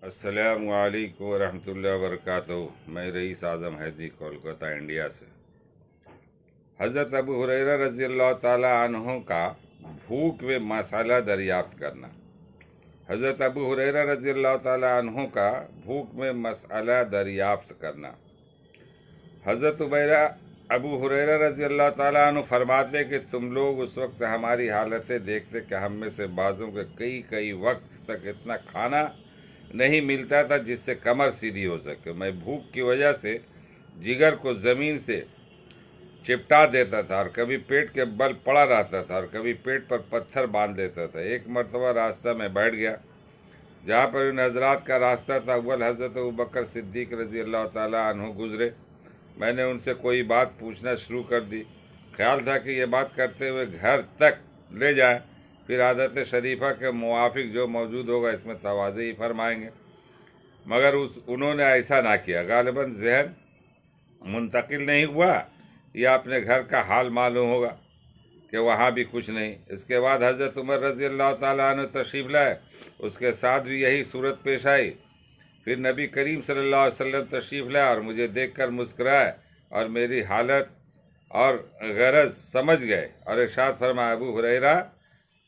السلام علیکم ورحمۃ اللہ وبرکاتہ۔ میں رئیس اعظم حیدی، کولکتہ، انڈیا سے۔ حضرت ابو ہریرہ رضی اللہ تعالی عنہ کا بھوک میں مسئلہ دریافت کرنا۔ حضرت ابو ہریرہ رضی اللہ تعالی عنہ کا بھوک میں مسئلہ دریافت کرنا۔ حضرت ابو ہریرہ رضی اللہ تعالیٰ عنہ فرماتے کہ تم لوگ اس وقت ہماری حالتیں دیکھتے کہ ہم میں سے بعضوں کے کئی وقت تک اتنا کھانا نہیں ملتا تھا جس سے کمر سیدھی ہو سکے۔ میں بھوک کی وجہ سے جگر کو زمین سے چپٹا دیتا تھا اور کبھی پیٹ کے بل پڑا رہتا تھا اور کبھی پیٹ پر پتھر باندھ دیتا تھا۔ ایک مرتبہ راستہ میں بیٹھ گیا جہاں پر ان حضرات کا راستہ تھا۔ اول حضرت ابوبکر صدیق رضی اللہ تعالیٰ عنہ گزرے۔ میں نے ان سے کوئی بات پوچھنا شروع کر دی۔ خیال تھا کہ یہ بات کرتے ہوئے گھر تک لے جائیں، پھر عادت شریفہ کے موافق جو موجود ہوگا اس میں تواضع ہی فرمائیں گے، مگر انہوں نے ایسا نہ کیا۔ غالباً ذہن منتقل نہیں ہوا یا اپنے گھر کا حال معلوم ہوگا کہ وہاں بھی کچھ نہیں۔ اس کے بعد حضرت عمر رضی اللہ تعالیٰ عنہ تشریف لائے، اس کے ساتھ بھی یہی صورت پیش آئی۔ پھر نبی کریم صلی اللہ علیہ وسلم تشریف لائے اور مجھے دیکھ کر مسکرائے اور میری حالت اور غرض سمجھ گئے اور ارشاد فرمایا، ابو ہریرہ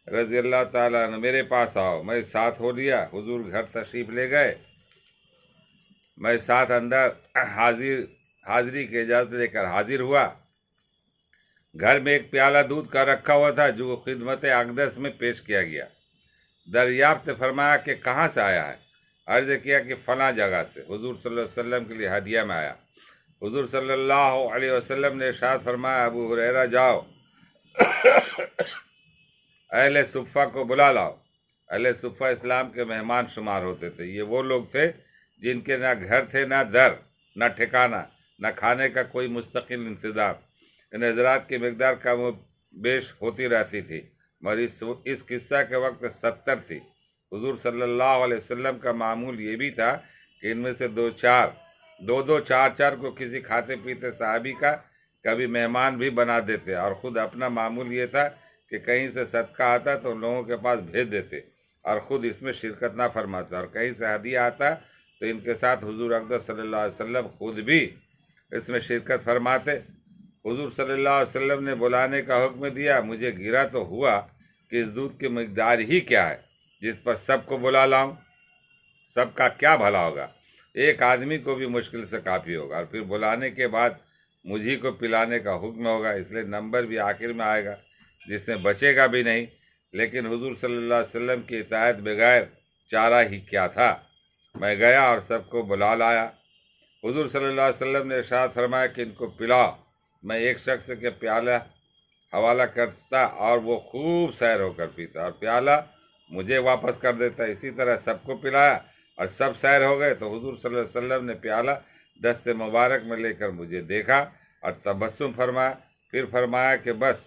رضی اللہ تعالیٰ عنہ میرے پاس آؤ۔ میں ساتھ ہو لیا، حضور گھر تشریف لے گئے۔ میں ساتھ اندر حاضری کی اجازت لے کر حاضر ہوا۔ گھر میں ایک پیالہ دودھ کا رکھا ہوا تھا جو خدمت اقدس میں پیش کیا گیا۔ دریافت فرمایا کہ کہاں سے آیا ہے؟ عرض کیا کہ فلاں جگہ سے، حضور صلی اللہ علیہ وسلم کے لیے ہدیہ میں آیا۔ حضور صلی اللہ علیہ وسلم نے ارشاد فرمایا، ابو ہریرہ جاؤ، اہل صفہ کو بلا لاؤ۔ اہل صفہ اسلام کے مہمان شمار ہوتے تھے۔ یہ وہ لوگ تھے جن کے نہ گھر تھے، نہ در، نہ ٹھکانہ، نہ کھانے کا کوئی مستقل انتظام۔ ان حضرات کی مقدار کم و بیش ہوتی رہتی تھی، مگر اس قصہ کے وقت 70 تھی۔ حضور صلی اللہ علیہ وسلم کا معمول یہ بھی تھا کہ ان میں سے دو چار کو کسی کھاتے پیتے صحابی کا کبھی مہمان بھی بنا دیتے، اور خود اپنا معمول یہ تھا کہ کہیں سے صدقہ آتا تو ان لوگوں کے پاس بھیج دیتے اور خود اس میں شرکت نہ فرماتے، اور کہیں سے ہدیہ آتا تو ان کے ساتھ حضور اقدس صلی اللہ علیہ وسلم خود بھی اس میں شرکت فرماتے۔ حضور صلی اللہ علیہ وسلم نے بلانے کا حکم دیا۔ مجھے گرا تو ہوا کہ اس دودھ کی مقدار ہی کیا ہے جس پر سب کو بلا لاؤں؟ سب کا کیا بھلا ہوگا؟ ایک آدمی کو بھی مشکل سے کافی ہوگا، اور پھر بلانے کے بعد مجھے کو پلانے کا حکم ہوگا، اس لیے نمبر بھی آخر میں آئے گا جس میں بچے گا بھی نہیں۔ لیکن حضور صلی اللہ علیہ وسلم کی اطاعت بغیر چارہ ہی کیا تھا۔ میں گیا اور سب کو بلا لایا۔ حضور صلی اللہ علیہ وسلم نے ارشاد فرمایا کہ ان کو پلاؤ۔ میں ایک شخص کے پیالہ حوالہ کرتا اور وہ خوب سیر ہو کر پیتا اور پیالہ مجھے واپس کر دیتا۔ اسی طرح سب کو پلایا اور سب سیر ہو گئے تو حضور صلی اللہ علیہ وسلم نے پیالہ دست مبارک میں لے کر مجھے دیکھا اور تبسم فرمایا، پھر فرمایا کہ بس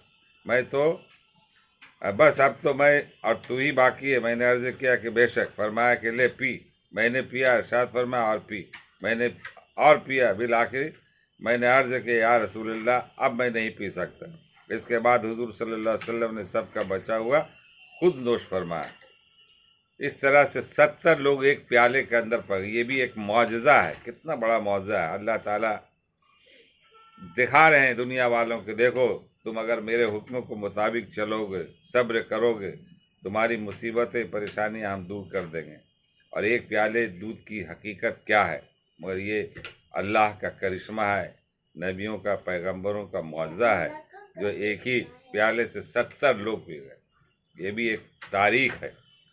اب تو میں اور تو ہی باقی ہے۔ میں نے عرض کیا کہ بے شک۔ فرمایا کہ لے پی۔ میں نے پیا، ارشاد فرمایا اور پی۔ میں نے اور پیا۔ بالآخر میں نے عرض کیا یا رسول اللہ اب میں نہیں پی سکتا۔ اس کے بعد حضور صلی اللہ علیہ وسلم نے سب کا بچا ہوا خود نوش فرمایا۔ اس طرح سے 70 لوگ ایک پیالے کے اندر پڑ گئے۔ یہ بھی ایک معجزہ ہے۔ کتنا بڑا معجزہ ہے! اللہ تعالیٰ دکھا رہے ہیں دنیا والوں کے، دیکھو تم اگر میرے حکموں کو مطابق چلو گے، صبر کرو گے، تمہاری مصیبتیں پریشانیاں ہم دور کر دیں گے۔ اور ایک پیالے دودھ کی حقیقت کیا ہے؟ مگر یہ اللہ کا کرشمہ ہے، نبیوں کا، پیغمبروں کا معجزہ ہے جو ایک ہی پیالے سے 70 لوگ پی گئے۔ یہ بھی ایک تاریخ ہے۔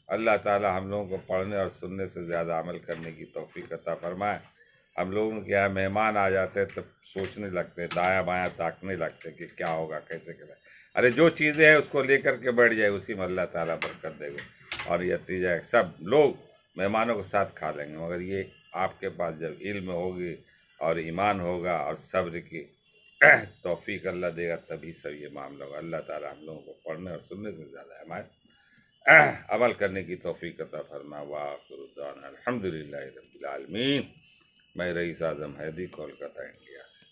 اللہ تعالیٰ ہم لوگوں کو پڑھنے اور سننے سے زیادہ عمل کرنے کی توفیق عطا فرمائے۔ ہم لوگوں کے یہاں مہمان آ جاتے ہیں تو سوچنے لگتے ہیں، دایاں بایاں تاکنے لگتے ہیں کہ کیا ہوگا، کیسے کریں۔ ارے جو چیزیں ہیں اس کو لے کر کے بیٹھ جائے، اسی میں اللہ تعالیٰ برکت دے گا اور یہ نتیجہ ہے سب لوگ مہمانوں کے ساتھ کھا لیں گے۔ مگر یہ آپ کے پاس جب علم ہوگی اور ایمان ہوگا اور صبر کی توفیق اللہ دے گا تبھی سب یہ معاملہ ہوگا۔ اللہ تعالیٰ ہم لوگوں کو پڑھنے اور سننے سے زیادہ عمل کرنے کی توفیق عطا فرمائے۔ وآخر دعوانا الحمدللہ رب العالمین۔ میں رئیس اعظم حیدی، کولکتہ، انڈیا سے۔